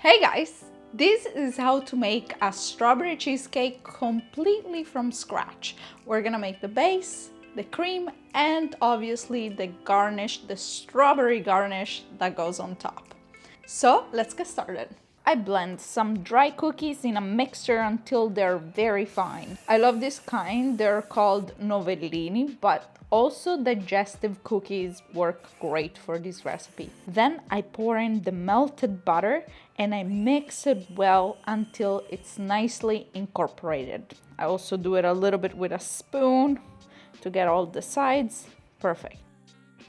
Hey guys! This is how to make a strawberry cheesecake completely from scratch. We're gonna make the base, the cream, and obviously the garnish, the strawberry garnish that goes on top. So let's get started. I blend some dry cookies in a mixture until they're very fine. I love this kind, they're called Novellini, but also digestive cookies work great for this recipe. Then I pour in the melted butter and I mix it well until it's nicely incorporated. I also do it a little bit with a spoon to get all the sides perfect.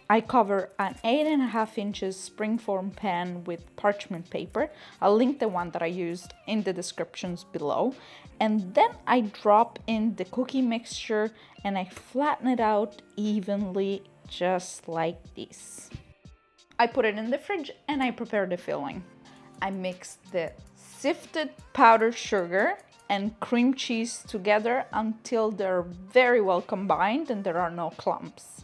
I cover an 8.5 inches springform pan with parchment paper. I'll link the one that I used in the descriptions below. And then I drop in the cookie mixture and I flatten it out evenly, just like this. I put it in the fridge and I prepare the filling. I mix the sifted powdered sugar and cream cheese together until they're very well combined and there are no clumps.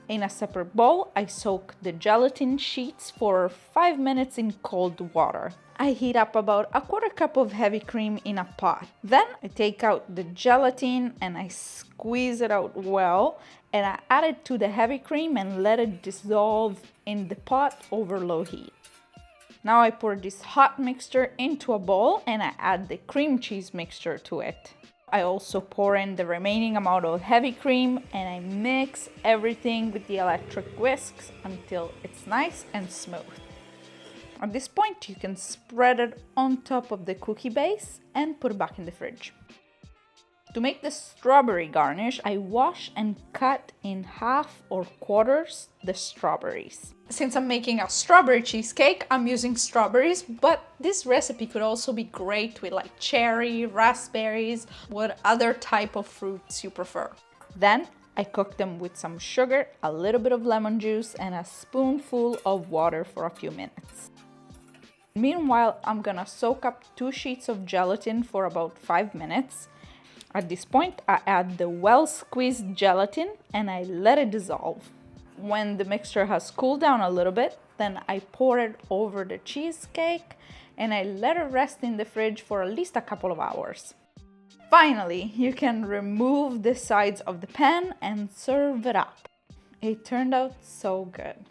In a separate bowl, I soak the gelatin sheets for 5 minutes in cold water. I heat up about a 1/4 cup of heavy cream in a pot. Then I take out the gelatin and I squeeze it out well, and I add it to the heavy cream and let it dissolve in the pot over low heat. Now I pour this hot mixture into a bowl and I add the cream cheese mixture to it. I also pour in the remaining amount of heavy cream and I mix everything with the electric whisks until it's nice and smooth. At this point, you can spread it on top of the cookie base and put it back in the fridge. To make the strawberry garnish, I wash and cut in half or quarters the strawberries. Since I'm making a strawberry cheesecake, I'm using strawberries, but this recipe could also be great with like cherry, raspberries, what other type of fruits you prefer. Then I cook them with some sugar, a little bit of lemon juice, and a spoonful of water for a few minutes. Meanwhile, I'm gonna soak up 2 sheets of gelatin for about 5 minutes. At this point, I add the well-squeezed gelatin and I let it dissolve. When the mixture has cooled down a little bit, then I pour it over the cheesecake and I let it rest in the fridge for at least a couple of hours. Finally, you can remove the sides of the pan and serve it up. It turned out so good.